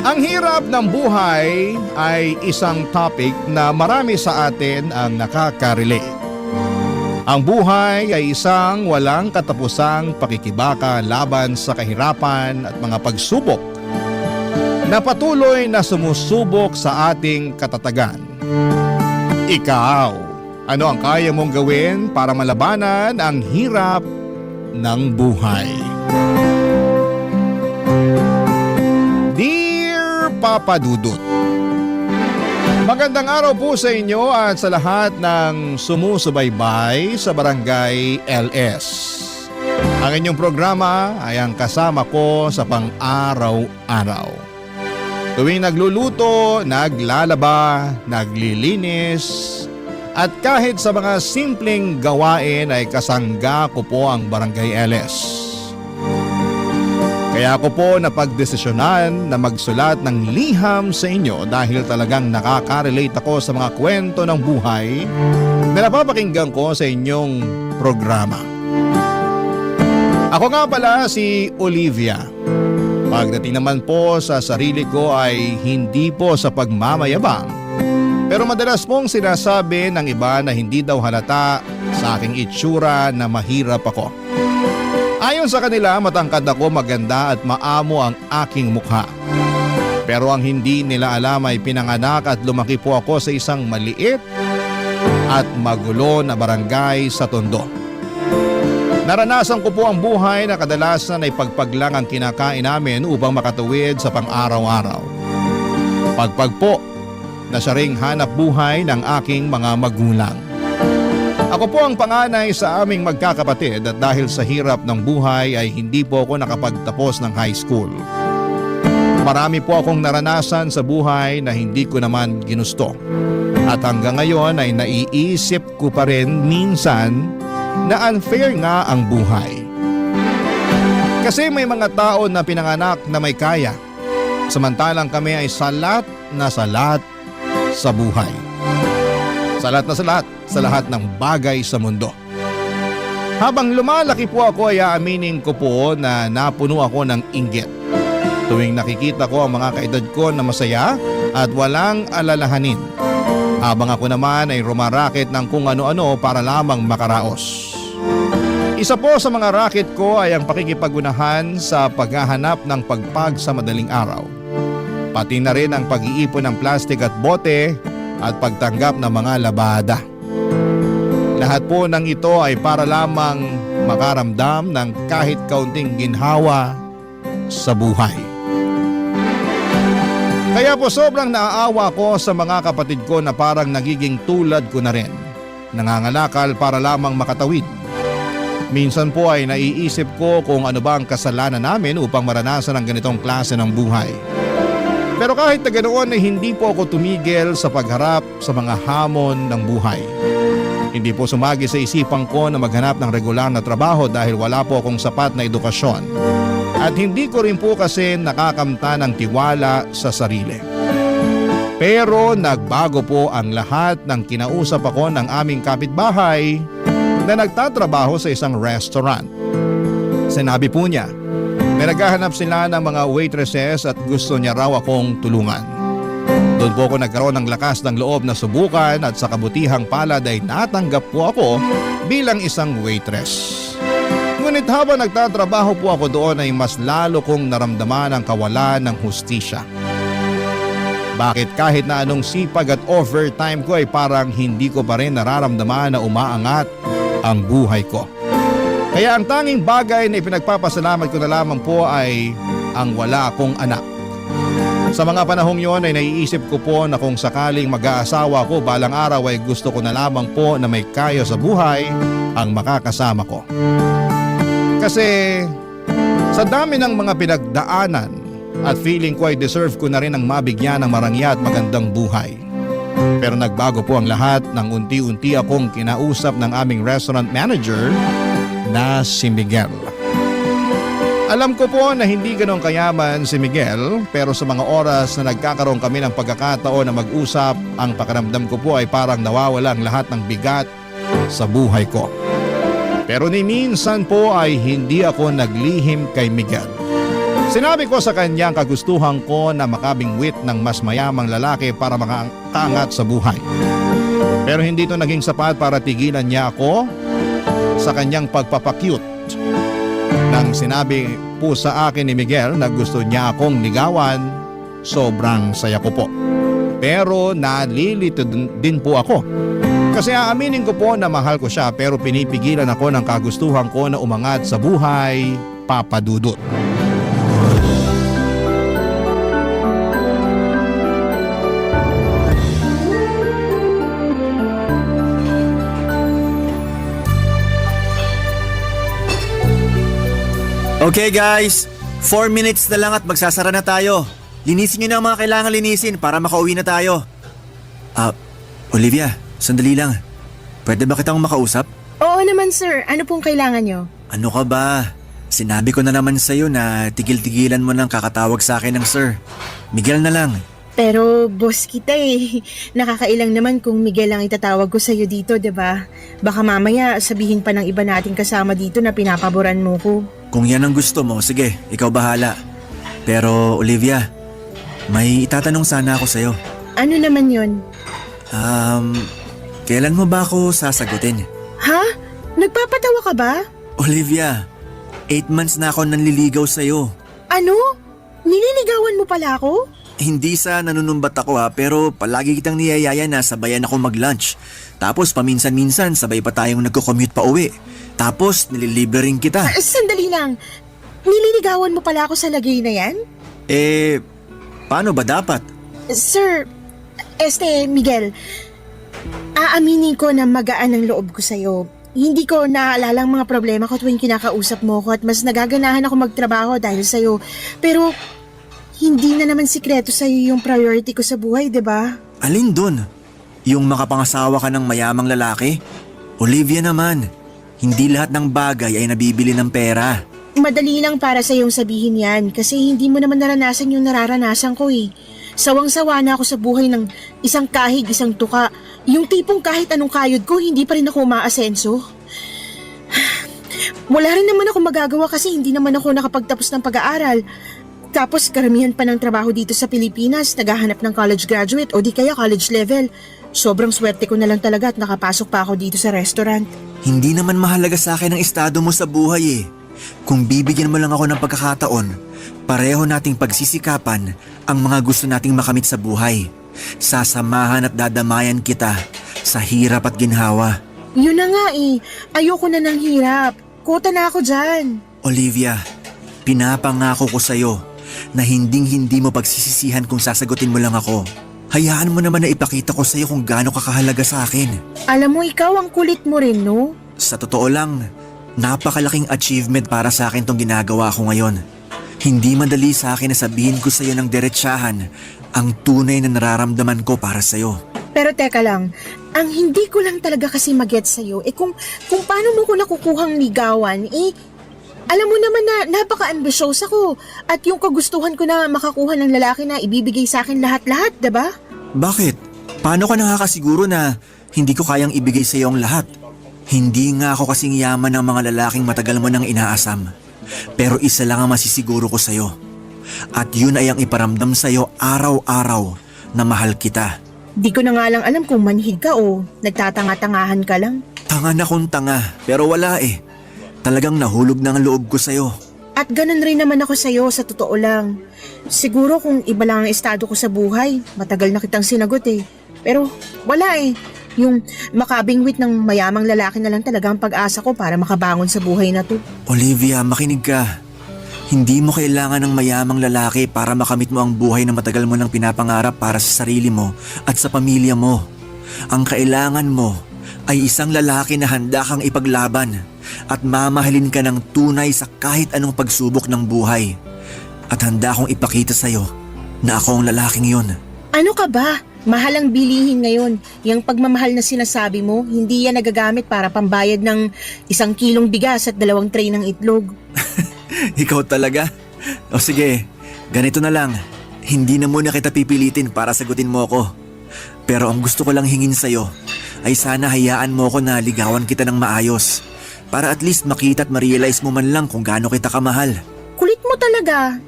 Ang hirap ng buhay ay isang topic na marami sa atin ang nakaka-relate. Ang buhay ay isang walang katapusang pakikibaka laban sa kahirapan at mga pagsubok na patuloy na sumusubok sa ating katatagan. Ikaw, ano ang kaya mong gawin para malabanan ang hirap ng buhay? Dear Papa Dudut, magandang araw po sa inyo at sa lahat ng sumusubaybay sa Barangay LS. Ang inyong programa ay ang kasama ko sa pang-araw-araw. Tuwing nagluluto, naglalaba, naglilinis, at kahit sa mga simpleng gawain ay kasangga ko po ang Barangay LS. Kaya ako po napagdesisyonan na magsulat ng liham sa inyo dahil talagang nakaka-relate ako sa mga kwento ng buhay na napapakinggan ko sa inyong programa. Ako nga pala si Olivia. Pagdating naman po sa sarili ko ay hindi po sa pagmamayabang, pero madalas pong sinasabi ng iba na hindi daw halata sa aking itsura na mahirap ako. Ayon sa kanila, matangkad ako, maganda at maamo ang aking mukha. Pero ang hindi nila alam ay pinanganak at lumaki po ako sa isang maliit at magulo na barangay sa Tondo. Naranasan ko po ang buhay na kadalasan ay pagpaglang ang kinakain namin upang makatuwid sa pang-araw-araw. Pagpag po na siya ring hanap buhay ng aking mga magulang. Ako po ang panganay sa aming magkakapatid at dahil sa hirap ng buhay ay hindi po ako nakapagtapos ng high school. Marami po akong naranasan sa buhay na hindi ko naman ginusto. At hanggang ngayon ay naiisip ko pa rin minsan na unfair nga ang buhay. Kasi may mga tao na pinanganak na may kaya, samantalang kami ay salat na salat sa buhay. Salat na salat sa lahat ng bagay sa mundo. Habang lumalaki po ako ay aaminin ko po na napuno ako ng inggit. Tuwing nakikita ko ang mga kaedad ko na masaya at walang alalahanin. Habang ako naman ay rumaraket ng kung ano-ano para lamang makaraos. Isa po sa mga racket ko ay ang pakikipagunahan sa paghahanap ng pagpag sa madaling araw. Pati na rin ang pag-iipon ng plastik at bote at pagtanggap ng mga labada. Lahat po ng ito ay para lamang makaramdam ng kahit kaunting ginhawa sa buhay. Kaya po sobrang naaawa ko sa mga kapatid ko na parang nagiging tulad ko na rin. Nangangalakal para lamang makatawid. Minsan po ay naiisip ko kung ano ba ang kasalanan namin upang maranasan ang ganitong klase ng buhay. Pero kahit na ganoon ay hindi po ako tumigil sa pagharap sa mga hamon ng buhay. Hindi po sumagi sa isipan ko na maghanap ng regular na trabaho dahil wala po akong sapat na edukasyon. At hindi ko rin po kasi nakakamta ng tiwala sa sarili. Pero nagbago po ang lahat ng kinausap ako ng aming kapitbahay na nagtatrabaho sa isang restaurant. Sinabi po niya, may naghahanap sila ng mga waitresses at gusto niya raw akong tulungan. Doon po ako nagkaroon ng lakas ng loob na subukan at sa kabutihang palad ay natanggap po ako bilang isang waitress. Ngunit habang nagtatrabaho po ako doon ay mas lalo kong naramdaman ang kawalan ng hustisya. Bakit kahit na anong sipag at overtime ko ay parang hindi ko pa rin nararamdaman na umaangat ang buhay ko. Kaya ang tanging bagay na ipinagpapasalamat ko na lamang po ay ang wala akong anak. Sa mga panahong yon ay naiisip ko po na kung sakaling mag-aasawa ko balang araw ay gusto ko na lamang po na may kaya sa buhay ang makakasama ko. Kasi sa dami ng mga pinagdaanan at feeling ko ay deserve ko na rin ang mabigyan ng marangya at magandang buhay. Pero nagbago po ang lahat nang unti-unti akong kinausap ng aming restaurant manager na si Miguel. Alam ko po na hindi ganong kayaman si Miguel, pero sa mga oras na nagkakaroon kami ng pagkakataon na mag-usap, ang pakiramdam ko po ay parang nawawala ang lahat ng bigat sa buhay ko. Pero ni minsan po ay hindi ako naglihim kay Miguel. Sinabi ko sa kanya ang kagustuhan ko na makabingwit ng mas mayamang lalaki para makaangat sa buhay. Pero hindi ito naging sapat para tigilan niya ako sa kanyang pagpapakyut. Nang sinabi po sa akin ni Miguel na gusto niya akong ligawan, sobrang saya ko po. Pero nalilito din po ako. Kasi aaminin ko po na mahal ko siya pero pinipigilan ako ng kagustuhan ko na umangat sa buhay, Papa Dudut. Okay guys, 4 minutes na lang at magsasara na tayo. Linisin nyo na ang mga kailangan linisin para makauwi na tayo. Olivia, sandali lang. Pwede ba kitang makausap? Oo naman sir, ano pong kailangan nyo? Ano ka ba? Sinabi ko na naman sa'yo na tigil-tigilan mo nang kakatawag sa akin ng sir. Miguel na lang. Pero boss kita eh. Nakakailang naman kung Miguel ang itatawag ko sa'yo dito, 'di ba? Baka mamaya sabihin pa ng iba nating kasama dito na pinapaboran mo ko. Kung yan ang gusto mo, sige, ikaw bahala. Pero Olivia, may itatanong sana ako sa'yo. Ano naman yon? Kailan mo ba ako sasagutin? Ha? Nagpapatawa ka ba? Olivia, 8 months na ako nanliligaw sa'yo. Ano? Nililigawan mo pala ako? Hindi sa nanunumbat ako pero palagi kitang niyayaya na sabayan ako mag-lunch. Tapos paminsan-minsan sabay pa tayong nagko-commute pa uwi. Tapos nililibre rin kita. Sandali lang. Nililigawan mo pala ako sa lagay na yan? Paano ba dapat? Sir, Miguel, aaminin ko na magaan ang loob ko sa'yo. Hindi ko naaalala ang mga problema ko tuwing kinakausap mo ko at mas nagaganahan ako magtrabaho dahil sa'yo. Pero hindi na naman sikreto sa'yo yung priority ko sa buhay, di ba? Alin dun? Yung makapangasawa ka ng mayamang lalaki? Olivia naman, hindi lahat ng bagay ay nabibili ng pera. Madali lang para sa'yong sabihin yan kasi hindi mo naman naranasan yung nararanasan ko eh. Sawang-sawa na ako sa buhay ng isang kahig, isang tuka. Yung tipong kahit anong kayod ko, hindi pa rin ako umaasenso. Wala rin naman ako magagawa kasi hindi naman ako nakapagtapos ng pag-aaral. Tapos karamihan pa ng trabaho dito sa Pilipinas, naghahanap ng college graduate o di kaya college level. Sobrang swerte ko na lang talaga at nakapasok pa ako dito sa restaurant. Hindi naman mahalaga sa akin ang estado mo sa buhay eh. Kung bibigyan mo lang ako ng pagkakataon, pareho nating pagsisikapan ang mga gusto nating makamit sa buhay. Sasamahan at dadamayan kita sa hirap at ginhawa. Yun na nga eh, ayoko na ng hirap. Kota na ako dyan. Olivia, pinapangako ko sa'yo na hinding-hindi mo pagsisisihan kung sasagutin mo lang ako. Hayaan mo naman na ipakita ko sa'yo kung gaano kakahalaga sa akin. Alam mo, ikaw ang kulit mo rin, no? Sa totoo lang, napakalaking achievement para sa akin tong ginagawa ko ngayon. Hindi madali sa akin na sabihin ko sa'yo ng diretsahan ang tunay na nararamdaman ko para sa'yo. Pero teka lang, ang hindi ko lang talaga kasi mag-gets sa'yo, kung paano mo ko nakukuhang ligawan, alam mo naman na napaka-ambitious ako at yung kagustuhan ko na makakuha ng lalaki na ibibigay sa akin lahat-lahat, diba? Bakit? Paano ka nakakasiguro na hindi ko kayang ibigay sa iyo ang lahat? Hindi nga ako kasing yaman ng mga lalaking matagal mo nang inaasam. Pero isa lang ang masisiguro ko sa iyo. At yun ay ang iparamdam sa iyo araw-araw na mahal kita. Di ko na nga lang alam kung manhid ka o nagtatanga-tangahan ka lang. Tanga na kung tanga, pero wala eh. Talagang nahulog na ang loob ko sa'yo. At ganun rin naman ako sa'yo sa totoo lang. Siguro kung iba lang ang estado ko sa buhay, matagal na kitang sinagot eh. Pero wala eh. Yung makabingwit ng mayamang lalaki na lang talaga ang pag-asa ko para makabangon sa buhay na to. Olivia, makinig ka. Hindi mo kailangan ng mayamang lalaki para makamit mo ang buhay na matagal mo nang pinapangarap para sa sarili mo at sa pamilya mo. Ang kailangan mo ay isang lalaki na handa kang ipaglaban at mamahalin ka ng tunay sa kahit anong pagsubok ng buhay. At handa akong ipakita sa'yo na ako ang lalaking yun. Ano ka ba? Mahal ang bilihin ngayon. Yang pagmamahal na sinasabi mo, hindi yan nagagamit para pambayad ng 1 kilong bigas at 2 tray ng itlog. Ikaw talaga? O sige, ganito na lang. Hindi na muna kita pipilitin para sagutin mo ako. Pero ang gusto ko lang hingin sa'yo ay sana hayaan mo ko na ligawan kita ng maayos. Para at least makita at ma-realize mo man lang kung gaano kita kamahal. Kulit mo talaga.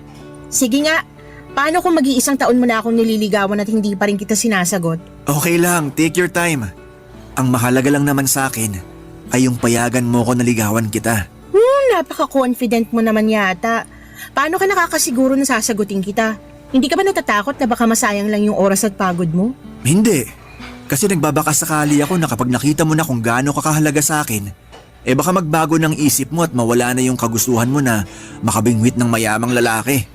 Sige nga, paano kung mag-iisang taon mo na akong nililigawan at hindi pa rin kita sinasagot? Okay lang, take your time. Ang mahalaga lang naman sa akin ay yung payagan mo ko na ligawan kita. Napaka-confident mo naman yata. Paano ka nakakasiguro na sasagutin kita? Hindi ka ba natatakot na baka masayang lang yung oras at pagod mo? Hindi. Kasi nagbabakasakali ako na kapag nakita mo na kung gaano ka kahalaga sa akin, baka magbago ng isip mo at mawala na yung kagustuhan mo na makabingwit ng mayamang lalaki.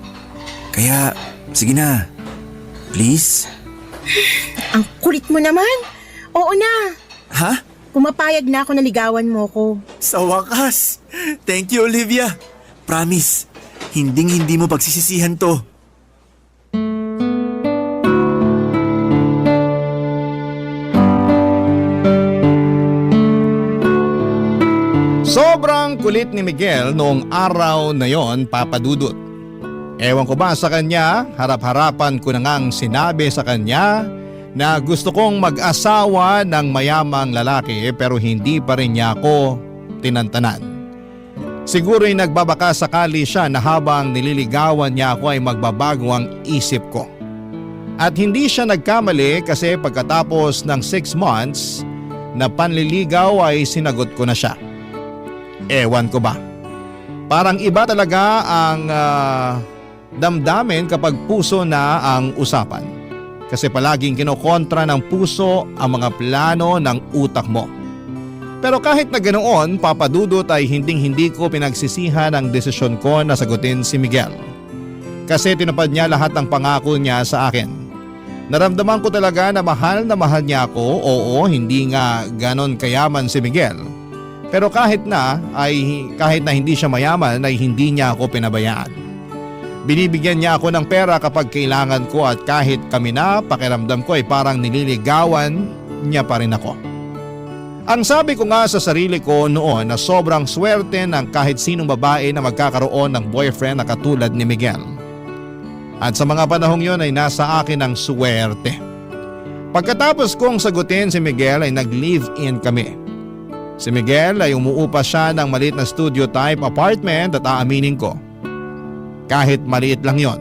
Kaya, sige na. Please? Ang kulit mo naman. Oo na. Ha? Pumapayag na ako na ligawan mo ko. Sa wakas! Thank you, Olivia. Promise, hindi mo pagsisisihan to. Sobrang kulit ni Miguel noong araw na yon, Papa Dudut. Ewan ko ba sa kanya, harap-harapan ko na ngang sinabi sa kanya na gusto kong mag-asawa ng mayamang lalaki pero hindi pa rin niya ako tinantanan. Siguro'y nagbabaka sakali siya na habang nililigawan niya ako ay magbabago ang isip ko. At hindi siya nagkamali kasi pagkatapos ng 6 months na panliligaw ay sinagot ko na siya. Ewan ko ba? Parang iba talaga ang damdamin kapag puso na ang usapan. Kasi palaging kinokontra ng puso ang mga plano ng utak mo. Pero kahit na ganoon, Papa Dudut, ay hindi ko pinagsisihan ang desisyon ko na sagutin si Miguel. Kasi tinupad niya lahat ng pangako niya sa akin. Naramdaman ko talaga na mahal niya ako. Oo, hindi nga ganon kayaman si Miguel. Pero kahit na hindi siya mayaman ay hindi niya ako pinabayaan. Binibigyan niya ako ng pera kapag kailangan ko at kahit kami na, pakiramdam ko ay parang nililigawan niya pa rin ako. Ang sabi ko nga sa sarili ko noon na sobrang swerte ng kahit sinong babae na magkakaroon ng boyfriend na katulad ni Miguel. At sa mga panahong yon ay nasa akin ang swerte. Pagkatapos kong sagutin si Miguel ay nag-live-in kami. Si Miguel ay umuupa siya ng maliit na studio type apartment at aaminin ko, kahit maliit lang yon,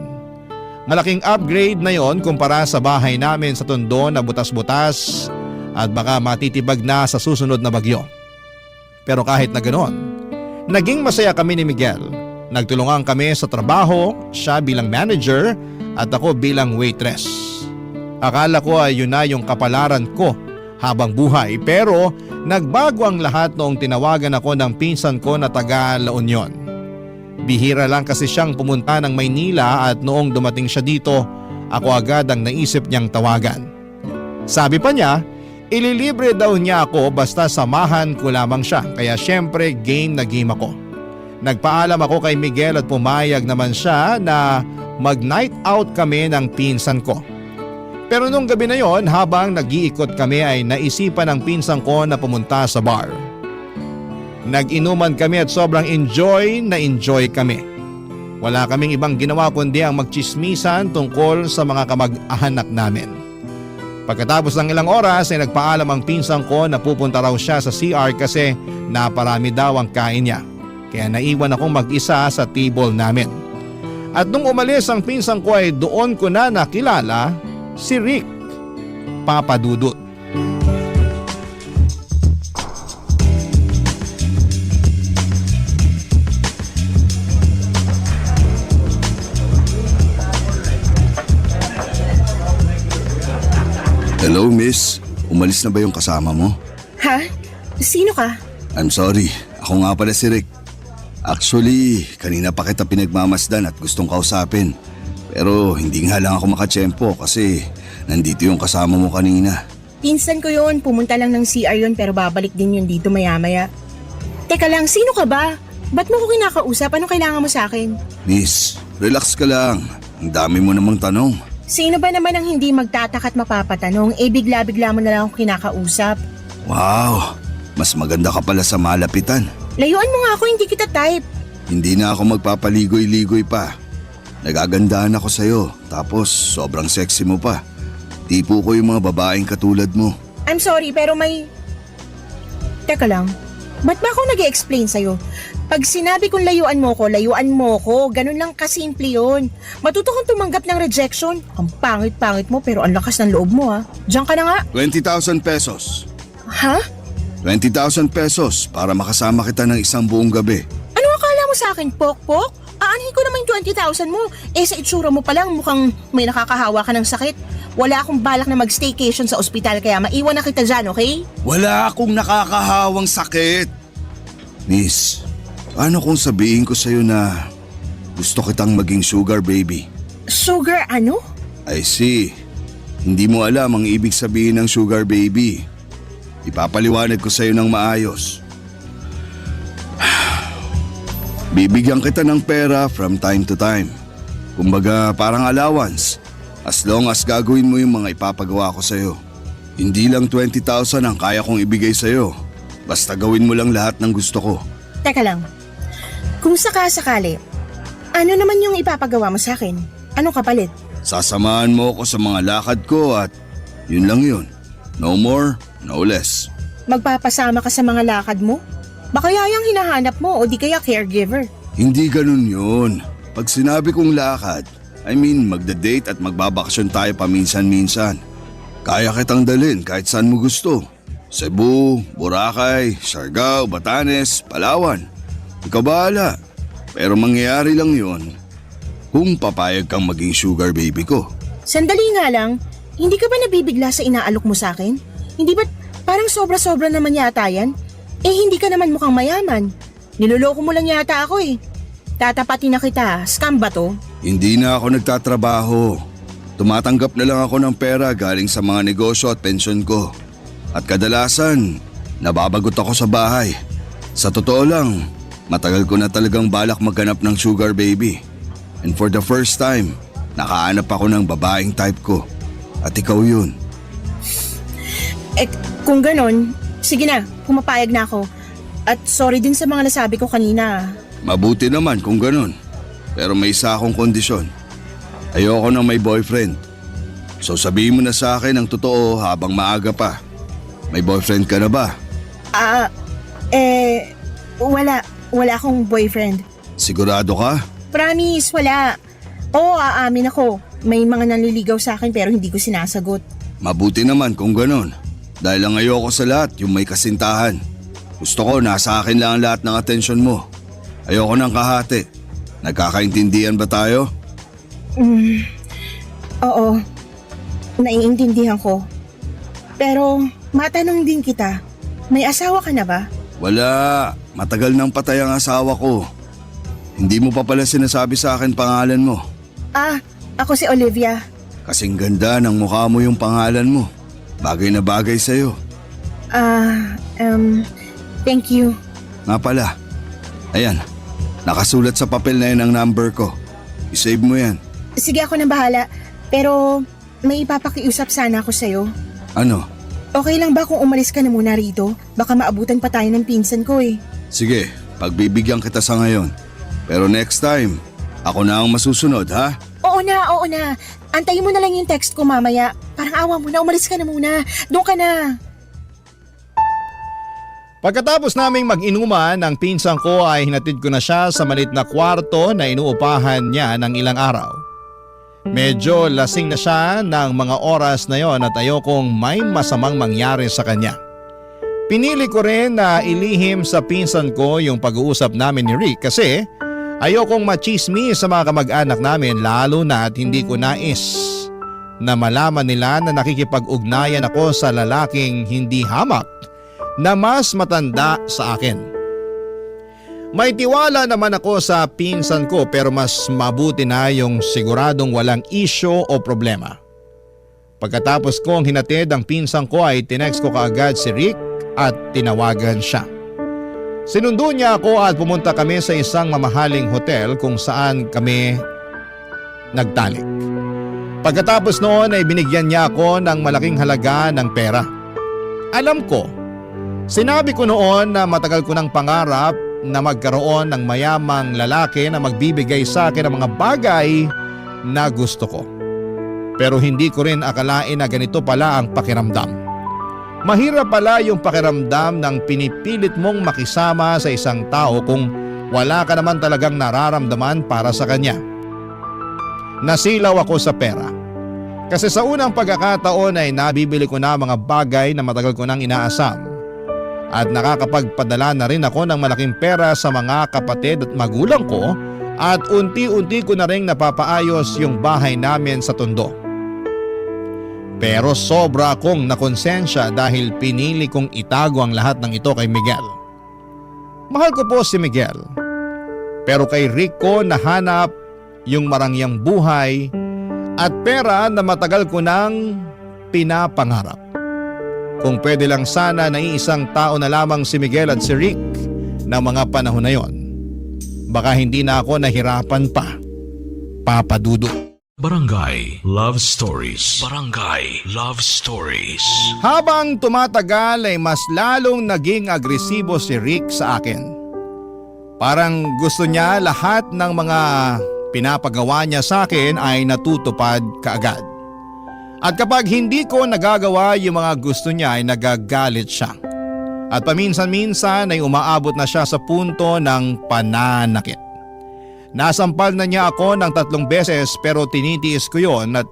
malaking upgrade na yon kumpara sa bahay namin sa Tondo na butas-butas at baka matitibag na sa susunod na bagyo. Pero kahit na ganoon, naging masaya kami ni Miguel. Nagtulungan kami sa trabaho, siya bilang manager at ako bilang waitress. Akala ko ay yun na yung kapalaran ko habang buhay, pero nagbago ang lahat noong tinawagan ako ng pinsan ko na taga La Union. Bihira lang kasi siyang pumunta ng Maynila at noong dumating siya dito, ako agad ang naisip niyang tawagan. Sabi pa niya, ililibre daw niya ako basta samahan ko lamang siya, kaya syempre game na game ako. Nagpaalam ako kay Miguel at pumayag naman siya na mag-night out kami ng pinsan ko. Pero nung gabi na yon, habang nag-iikot kami ay naisipan ng pinsan ko na pumunta sa bar. Nag-inuman kami at sobrang enjoy kami. Wala kaming ibang ginawa kundi ang magchismisan tungkol sa mga kamag-anak namin. Pagkatapos ng ilang oras ay nagpaalam ang pinsan ko na pupunta raw siya sa CR kasi naparami daw ang kain niya. Kaya naiwan akong mag-isa sa table namin. At nung umalis ang pinsan ko ay doon ko na nakilala si Rick, Papa Dudut. Hello, miss. Umalis na ba yung kasama mo? Ha? Sino ka? I'm sorry. Ako nga pala si Rick. Actually, kanina pa kita pinagmamasdan at gustong kausapin. Pero hindi nga lang ako makatsyempo kasi nandito yung kasama mo kanina. Pinsan ko yun. Pumunta lang ng CR yun pero babalik din yun dito maya-maya. Teka lang, sino ka ba? Ba't mo ko kinakausap? Anong kailangan mo sa akin? Miss, relax ka lang. Ang dami mo namang tanong. Sino ba naman ang hindi magtataka at mapapatanong? Bigla-bigla mo na lang ako kinakausap. Wow, mas maganda ka pala sa malapitan. Layuan mo nga ako, hindi kita type. Hindi na ako magpapaligoy-ligoy pa. Nagagandaan ako sa'yo, tapos sobrang sexy mo pa. Tipo ko yung mga babaeng katulad mo. I'm sorry pero may... Teka lang, Ba't ba ako nag-i-explain sa'yo? Pag sinabi kong layuan mo ko, ganun lang kasimple yun. Matuto kang tumanggap ng rejection. Ang pangit-pangit mo pero ang lakas ng loob mo ha. Diyan ka na nga. 20,000 pesos. Ha? 20,000 pesos para makasama kita ng isang buong gabi. Ano akala mo sa akin, pok-pok? Aanhin ko naman yung 20,000 mo. Sa itsura mo pa lang mukhang may nakakahawa ka ng sakit. Wala akong balak na mag-staycation sa ospital kaya maiwan na kita dyan, okay? Wala akong nakakahawang sakit. Miss, paano kung sabihin ko sa'yo na gusto kitang maging sugar baby? Sugar ano? I see. Hindi mo alam ang ibig sabihin ng sugar baby. Ipapaliwanag ko sa'yo ng maayos. Bibigyan kita ng pera from time to time. Kumbaga parang allowance. As long as gagawin mo yung mga ipapagawa ko sa'yo. Hindi lang 20,000 ang kaya kong ibigay sa'yo. Basta gawin mo lang lahat ng gusto ko. Teka lang. Kung sakasakali, ano naman yung ipapagawa mo sa akin? Anong kapalit? Sasamahan mo ako sa mga lakad ko at yun lang yun. No more, no less. Magpapasama ka sa mga lakad mo? Baka yayang hinahanap mo o di kaya caregiver. Hindi ganun yun. Pag sinabi kong lakad, I mean magda-date at magbabakasyon tayo paminsan-minsan. Kaya kitang dalhin kahit saan mo gusto. Cebu, Boracay, Siargao, Batanes, Palawan. Ikaw bahala. Pero mangyayari lang yun kung papayag kang maging sugar baby ko. Sandali nga lang, hindi ka ba nabibigla sa inaalok mo sa akin? Hindi ba parang sobra-sobra naman yata yan? Hindi ka naman mukhang mayaman. Niloloko mo lang yata ako eh. Tatapatin na kita, scam ba to? Hindi na ako nagtatrabaho. Tumatanggap na lang ako ng pera galing sa mga negosyo at pensyon ko. At kadalasan, nababagot ako sa bahay. Sa totoo lang, matagal ko na talagang balak maghanap ng sugar baby. And for the first time, nakahanap ako ng babaeng type ko. At ikaw yun. Kung ganon, sige na, pumapayag na ako. At sorry din sa mga nasabi ko kanina. Mabuti naman kung ganun. Pero may isa akong kondisyon. Ayoko na may boyfriend. So sabihin mo na sa akin ang totoo habang maaga pa. May boyfriend ka na ba? Wala akong boyfriend. Sigurado ka? Promise, wala. Oo, aamin ako. May mga nanliligaw sa akin pero hindi ko sinasagot. Mabuti naman kung ganun. Dahil ang ayoko sa lahat yung may kasintahan. Gusto ko nasa akin lang ang lahat ng atensyon mo. Ayoko ng kahati. Nagkakaintindihan ba tayo? Oo, naiintindihan ko. Pero matanong din kita, may asawa ka na ba? Wala. Matagal nang patay ang asawa ko. Hindi mo pa pala sinasabi sa akin pangalan mo. Ako si Olivia. Kasing ganda ng mukha mo yung pangalan mo. Bagay na bagay sa'yo. Thank you. Nga pala. Ayan. Nakasulat sa papel na yan ang number ko. I-save mo yan. Sige, ako na bahala. Pero may ipapakiusap sana ako sa'yo. Ano? Okay lang ba kung umalis ka na muna rito? Baka maabutan pa tayo ng pinsan ko eh. Sige, pagbibigyan kita sa ngayon. Pero next time, ako na ang masusunod, ha? Oo na. Antayin mo na lang yung text ko mamaya. Parang awa mo na, umalis ka na muna. Doon ka na. Pagkatapos naming mag-inuman, ang pinsang ko ay hinatid ko na siya sa maliit na kwarto na inuupahan niya ng ilang araw. Medyo lasing na siya ng mga oras na yon at ayokong may masamang mangyari sa kanya. Pinili ko rin na ilihim sa pinsan ko yung pag-uusap namin ni Rick kasi ayokong machismis sa mga kamag-anak namin lalo na at hindi ko nais na malaman nila na nakikipag-ugnayan ako sa lalaking hindi hamak na mas matanda sa akin. May tiwala naman ako sa pinsan ko pero mas mabuti na yung siguradong walang isyo o problema. Pagkatapos kong hinatid ang pinsan ko ay tinext ko kaagad si Rick at tinawagan siya. Sinundo niya ako at pumunta kami sa isang mamahaling hotel kung saan kami nagtalik. Pagkatapos noon ay binigyan niya ako ng malaking halaga ng pera. Alam ko, sinabi ko noon na matagal ko ng pangarap na magkaroon ng mayamang lalaki na magbibigay sa akin ng mga bagay na gusto ko. Pero hindi ko rin akalain na ganito pala ang pakiramdam. Mahirap pala yung pakiramdam ng pinipilit mong makisama sa isang tao kung wala ka naman talagang nararamdaman para sa kanya. Nasilaw ako sa pera. Kasi sa unang pagkakataon ay nabibili ko na mga bagay na matagal ko nang inaasam. At nakakapagpadala na rin ako ng malaking pera sa mga kapatid at magulang ko at unti-unti ko na rin napapaayos yung bahay namin sa Tondo. Pero sobra akong nakonsensya dahil pinili kong itago ang lahat ng ito kay Miguel. Mahal ko po si Miguel. Pero kay Rick ko nahanap yung marangyang buhay at pera na matagal ko nang pinapangarap. Kung pwede lang sana na iisang tao na lamang si Miguel at si Rick na mga panahon na yon, baka hindi na ako nahirapan pa. Papa Dudut. Barangay Love Stories. Barangay Love Stories. Habang tumatagal ay mas lalong naging agresibo si Rick sa akin. Parang gusto niya lahat ng mga pinapagawa niya sa akin ay natutupad kaagad. At kapag hindi ko nagagawa yung mga gusto niya ay nagagalit siya. At paminsan-minsan ay umaabot na siya sa punto ng pananakit. Nasampal na niya ako ng 3 beses pero tinitiis ko yon at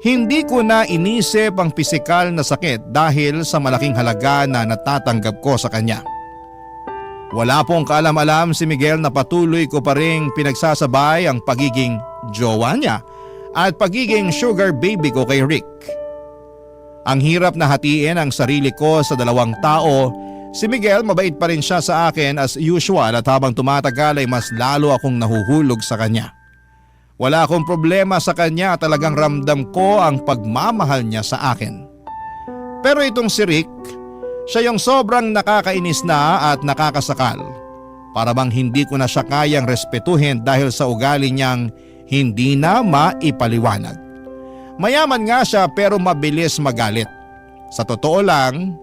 hindi ko na inisip ang pisikal na sakit dahil sa malaking halaga na natatanggap ko sa kanya. Wala pong kaalam-alam si Miguel na patuloy ko pa ring pinagsasabay ang pagiging jowa niya at pagiging sugar baby ko kay Rick. Ang hirap na hatiin ang sarili ko sa 2 tao. Si Miguel mabait pa rin siya sa akin as usual at habang tumatagal ay mas lalo akong nahuhulog sa kanya. Wala akong problema sa kanya at talagang ramdam ko ang pagmamahal niya sa akin. Pero itong si Rick, siya yung sobrang nakakainis na at nakakasakal. Para bang hindi ko na siya kayang respetuhin dahil sa ugali niyang hindi na maipaliwanag. Mayaman nga siya pero mabilis magalit. Sa totoo lang,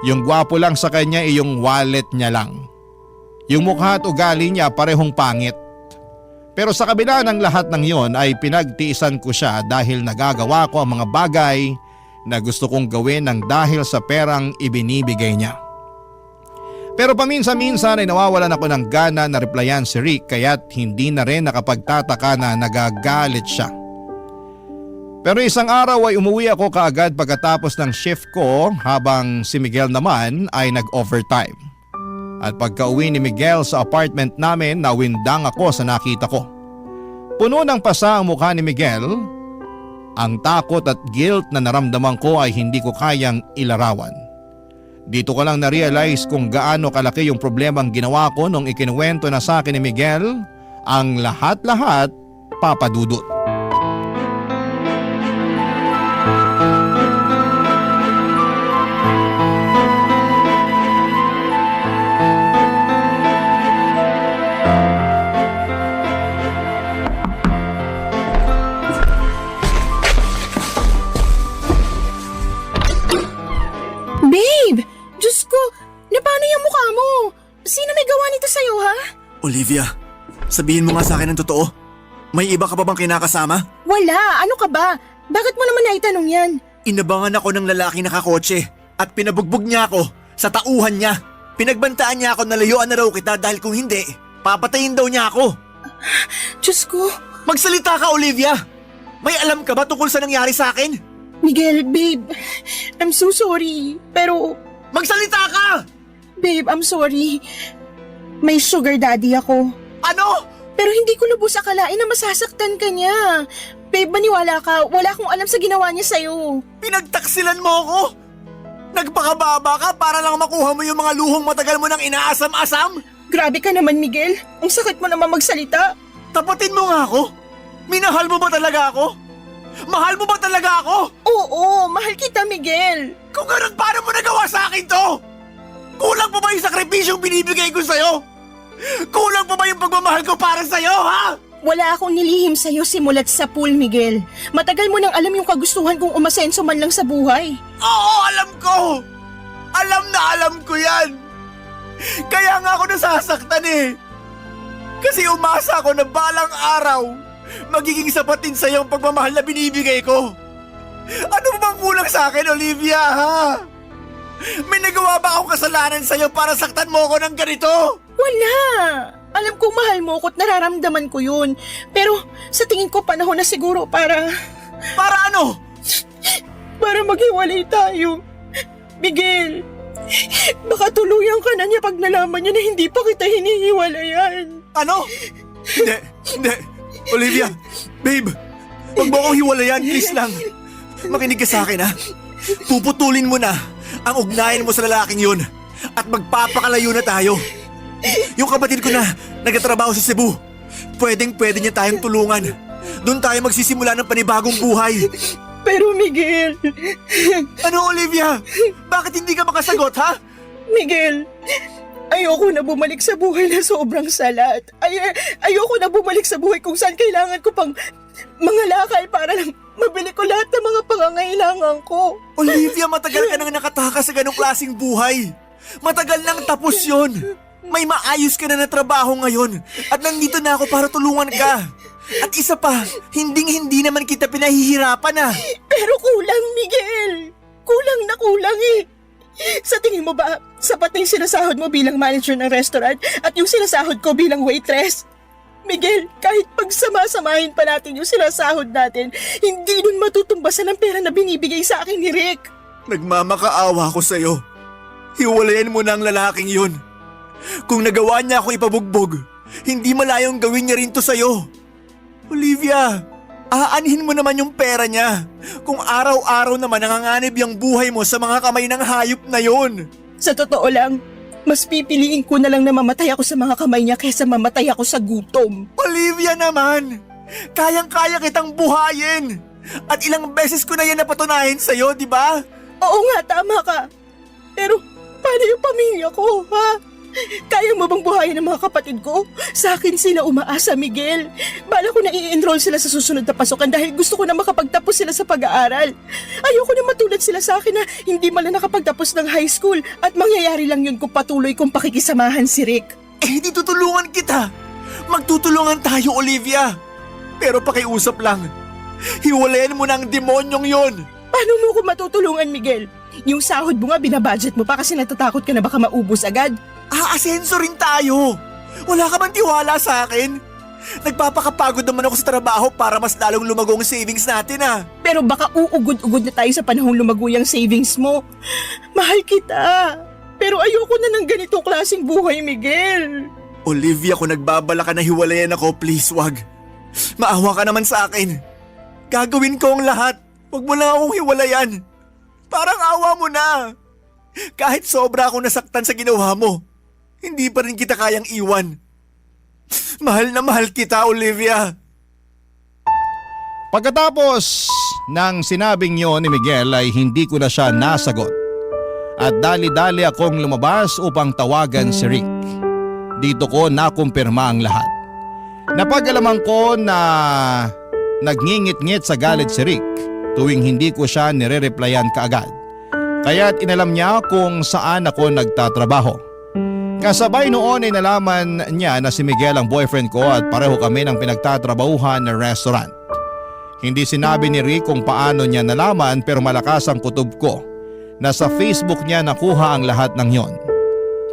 yung gwapo lang sa kanya ay yung wallet niya lang. Yung mukha at ugali niya parehong pangit. Pero sa kabila ng lahat ng yon ay pinagtiisan ko siya dahil nagagawa ko ang mga bagay na gusto kong gawin ng dahil sa perang ibinibigay niya. Pero paminsan-minsan ay nawawalan ako ng gana na replyan si Rick kaya't hindi na rin nakapagtataka na nagagalit siya. Pero isang araw ay umuwi ako kaagad pagkatapos ng shift ko habang si Miguel naman ay nag-overtime. At pagka-uwi ni Miguel sa apartment namin nawindang ako sa nakita ko. Puno ng pasa ang mukha ni Miguel. Ang takot at guilt na naramdaman ko ay hindi ko kayang ilarawan. Dito ko lang na-realize kung gaano kalaki yung problemang ginawa ko nung ikinuwento na sa akin ni Miguel ang lahat-lahat, Papa Dudut. Babe! Diyos ko! Napano yung mukha mo? Sino may gawa nito sa'yo, ha? Olivia, sabihin mo nga sa akin ang totoo. May iba ka pa bang kinakasama? Wala! Ano ka ba? Bakit mo naman naitanong yan? Inabangan ako ng lalaki nakakotse at pinabugbog niya ako sa tauhan niya. Pinagbantaan niya ako na layuan na raw kita dahil kung hindi, papatayin daw niya ako. Diyos ko! Magsalita ka, Olivia! May alam ka ba tungkol sa nangyari sa akin? Miguel, babe, I'm so sorry. Pero, Magsalita ka! babe, I'm sorry. May sugar daddy ako. Ano? Pero hindi ko lubos akalain na masasaktan ka niya. Babe, maniwala ka. Wala akong alam sa ginawa niya sa'yo. Pinagtaksilan mo ako? Nagpakababa ka para lang makuha mo yung mga luhong matagal mo nang inaasam-asam? Grabe ka naman, Miguel. Ang sakit mo naman magsalita. Tapatin mo nga ako? Minahal mo ba talaga ako? Mahal mo ba talaga ako? Oo, mahal kita, Miguel. Kung ganun, paano mo nagawa sa akin to? Kulang pa ba yung sakripisyong binibigay ko sa'yo? Kulang pa ba yung pagmamahal ko para sa'yo, ha? Wala akong nilihim sa'yo simulat sa pool, Miguel. Matagal mo nang alam yung kagustuhan kong umasenso man lang sa buhay. Oo, alam ko! Alam na alam ko yan! Kaya nga ako nasasaktan eh! Kasi umasa ako na balang araw magiging sapat din sa'yo ang pagmamahal na binibigay ko. Ano ba bang kulang sa akin, Olivia, ha? May nagawa ba akong kasalanan sa'yo para saktan mo ako ng ganito? Wala! Alam kong mahal mo ko at nararamdaman ko yun. Pero sa tingin ko panahon na siguro para Para ano? maghiwalay tayo. Miguel, baka tuluyan ka na niya pag nalaman niya na hindi pa kita hinihiwalayan. Ano? Hindi. Olivia, babe, wag mo akong hiwalayan, please lang. Makinig ka sa akin, ha? Puputulin mo na ang ugnayan mo sa lalaking yun at magpapakalayo na tayo. Yung kapatid ko na nagtatrabaho sa Cebu, pwede niya tayong tulungan. Doon tayo magsisimula ng panibagong buhay. Pero Miguel, Ano, Olivia? Bakit hindi ka makasagot, ha? Miguel, ayoko na bumalik sa buhay na sobrang salat. Ayoko na bumalik sa buhay kung saan kailangan ko pang mga lakal para lang mabili ko lahat ng mga pangangailangan ko. Olivia, matagal ka nang nakatakas sa ganong klaseng buhay. Matagal nang tapos yon. May maayos ka na trabaho ngayon at nandito na ako para tulungan ka. At isa pa, hindi naman kita pinahihirapan ah. Pero kulang, Miguel. Kulang na kulang eh. Sa tingin mo ba, sapat na yung sinasahod mo bilang manager ng restaurant at yung sinasahod ko bilang waitress? Miguel, kahit pagsama-samahin pa natin yung sinasahod natin, hindi nun matutumbasan ang pera na binibigay sa akin ni Rick. Nagmamakaawa ko sa'yo. Hiwalayan mo na ang lalaking yun. Kung nagawa niya ako ipabugbog, hindi malayong gawin niya rin to sa'yo. Olivia, aanhin mo naman yung pera niya. Kung araw-araw naman nanganganib yung buhay mo sa mga kamay ng hayop na yun. Sa totoo lang, mas pipiliin ko na lang na mamatay ako sa mga kamay niya kaysa mamatay ako sa gutom. Olivia naman, kayang-kaya kitang buhayin. At ilang beses ko na yan napatunayan sa'yo, di ba? Oo nga, tama ka. Pero paano yung pamilya ko, ha? Kaya mo bang buhayin ang mga kapatid ko? Sa akin sila umaasa, Miguel. Bala ko na i-enroll sila sa susunod na pasukan dahil gusto ko na makapagtapos sila sa pag-aaral. Ayoko na matulad sila sa akin na hindi man lang nakapagtapos ng high school at mangyayari lang yun kung patuloy kong pakikisamahan si Rick. Eh, di tutulungan kita. Magtutulungan tayo, Olivia. Pero pakiusap lang. Hiwalayan mo na ang demonyong yon. Paano mo ko matutulungan, Miguel? Yung sahod mo nga binabudget mo pa kasi natatakot ka na baka maubos agad. Aasenso rin tayo. Wala ka bang tiwala sa akin? Nagpapakapagod naman ako sa trabaho para mas lalong lumago ang savings natin ah. Pero baka uugod-ugod na tayo sa panahong lumago yung savings mo. Mahal kita. Pero ayoko na ng ganitong klaseng buhay, Miguel. Olivia, kung nagbabala ka na hiwalayan ako, please wag. Maawa ka naman sa akin. Gagawin ko ang lahat. Wag mo lang akong hiwalayan. Parang awa mo na. Kahit sobra akong nasaktan sa ginawa mo, hindi pa rin kita kayang iwan. Mahal na mahal kita, Olivia. Pagkatapos ng sinabing yon ni Miguel ay hindi ko na siya nasagot. At dali-dali akong lumabas upang tawagan si Rick. Dito ko nakumpirma ang lahat. Napag-alaman ko na nagngingit-ngit sa galit si Rick tuwing hindi ko siya nire-replyan kaagad. Kaya't inalam niya kung saan ako nagtatrabaho. Kasabay noon ay nalaman niya na si Miguel ang boyfriend ko at pareho kami ng pinagtatrabahuhan na restaurant. Hindi sinabi ni Rick kung paano niya nalaman pero malakas ang kutob ko na sa Facebook niya nakuha ang lahat ng yon.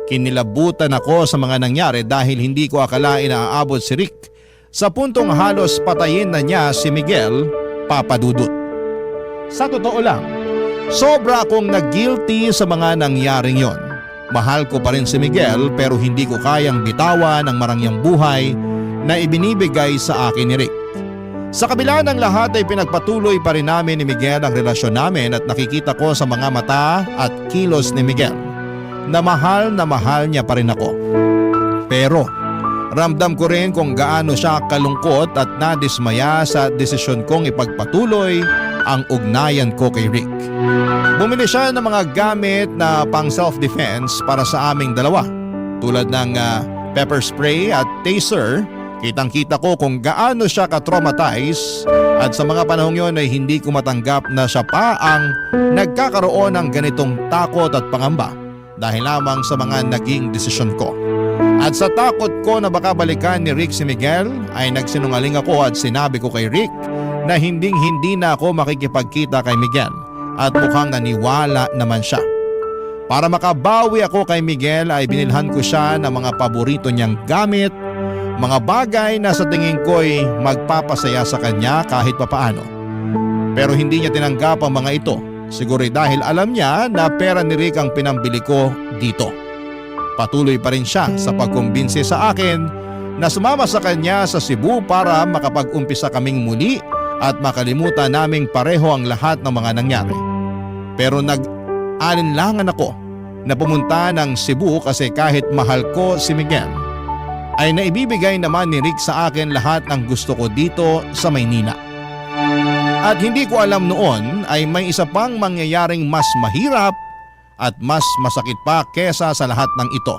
Kinilabutan ako sa mga nangyari dahil hindi ko akalain na aabot si Rick sa puntong halos patayin na niya si Miguel, Papa Dudut. Sa totoo lang, sobra akong nag-guilty sa mga nangyaring yon. Mahal ko pa rin si Miguel pero hindi ko kayang bitawan ang marangyang buhay na ibinibigay sa akin ni Rick. Sa kabila ng lahat ay pinagpatuloy pa rin namin ni Miguel ang relasyon namin at nakikita ko sa mga mata at kilos ni Miguel na mahal niya pa rin ako. Pero ramdam ko rin kung gaano siya kalungkot at nadismaya sa desisyon kong ipagpatuloy ang ugnayan ko kay Rick. Bumili siya ng mga gamit na pang self-defense para sa aming dalawa tulad ng pepper spray at taser. Kitang-kita ko kung gaano siya ka-traumatize at sa mga panahong yon ay hindi ko matanggap na siya pa ang nagkakaroon ng ganitong takot at pangamba dahil lamang sa mga naging desisyon ko. At sa takot ko na baka balikan ni Rick si Miguel ay nagsinungaling ako at sinabi ko kay Rick na hindi na ako makikipagkita kay Miguel at mukhang naniwala naman siya. Para makabawi ako kay Miguel ay binilhan ko siya ng mga paborito niyang gamit, mga bagay na sa tingin ko'y magpapasaya sa kanya kahit papaano. Pero hindi niya tinanggap ang mga ito, siguro dahil alam niya na pera ni Rick ang pinambili ko dito. Patuloy pa rin siya sa pagkumbinsi sa akin na sumama sa kanya sa Cebu para makapag-umpisa kaming muli at makalimutan naming pareho ang lahat ng mga nangyari. Pero nag-alinlangan ako na pumunta ng Cebu kasi kahit mahal ko si Miguel, ay naibibigay naman ni Rick sa akin lahat ng gusto ko dito sa Maynila. At hindi ko alam noon ay may isa pang mangyayaring mas mahirap at mas masakit pa kesa sa lahat ng ito.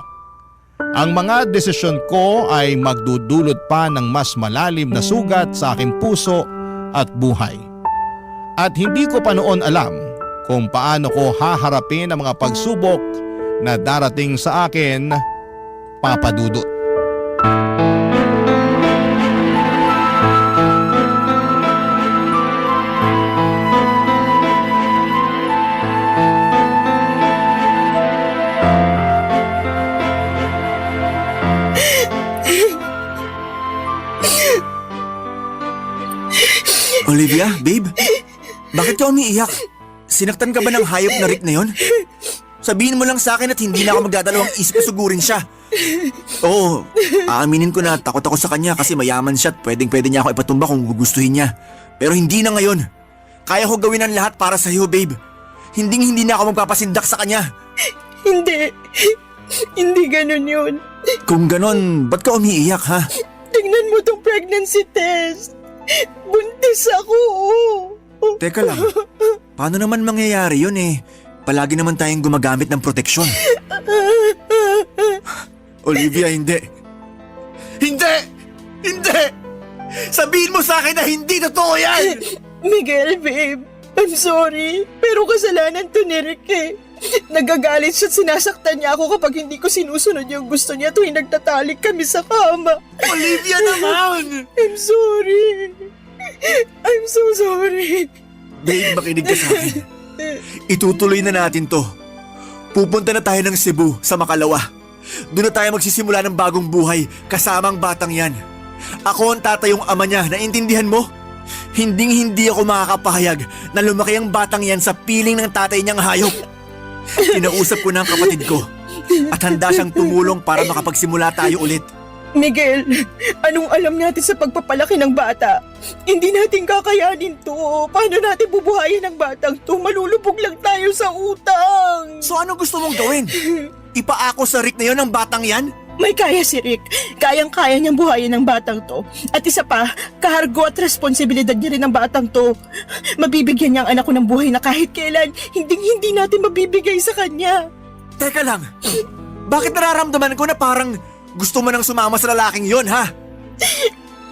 Ang mga desisyon ko ay magdudulot pa ng mas malalim na sugat sa aking puso at buhay. At hindi ko pa noon alam kung paano ko haharapin ang mga pagsubok na darating sa akin, Papa Dudut. Olivia, babe, bakit ka umiiyak? Sinaktan ka ba ng hayop na Rick na yon? Sabihin mo lang sa akin at hindi na ako magdadalawang isip na sugurin siya. Oo, aaminin ko na takot ako sa kanya kasi mayaman siya at pwedeng-pwede niya ako ipatumba kung gugustuhin niya. Pero hindi na ngayon. Kaya ko gawin ang lahat para sa iyo, babe. Hindi na ako magpapasindak sa kanya. Hindi. Hindi ganun yun. Kung ganon, ba't ka umiiyak, ha? Tingnan mo tong pregnancy test. Buntis ako. Teka lang, paano naman mangyayari yun eh? Palagi naman tayong gumagamit ng proteksyon. Olivia, hindi. Hindi! Hindi! Sabihin mo sa akin na hindi totoo yan! Miguel, babe. I'm sorry. Pero kasalanan to ni Rick eh. Nagagalit siya at sinasaktan niya ako kapag hindi ko sinusunod yung gusto niya tuwing nagtatalik kami sa kama. Olivia naman! I'm sorry. I'm so sorry. Babe, makinig ka sa akin. Itutuloy na natin to. Pupunta na tayo ng Cebu sa Makalawa. Doon na tayo magsisimula ng bagong buhay kasama ang batang yan. Ako ang tatayong ama niya, naintindihan mo? Hindi ako makakapahayag na lumaki ang batang yan sa piling ng tatay niyang hayop. Kinausap ko na ang kapatid ko at handa siyang tumulong para makapagsimula tayo ulit. Miguel, anong alam natin sa pagpapalaki ng bata? Hindi natin kakayanin to. Paano natin bubuhayin ang batang to? Malulubog lang tayo sa utang. So ano gusto mong gawin? Ipaako sa Rick na yon ang batang yan? May kaya si Rick. Kayang-kaya niyang buhayin ang batang to. At isa pa, kahargo at responsibilidad niya rin ang batang to. Mabibigyan niya ang anak ko ng buhay na kahit kailan, hindi natin mabibigay sa kanya. Teka lang, bakit nararamdaman ko na parang gusto mo nang sumama sa lalaking yon, ha?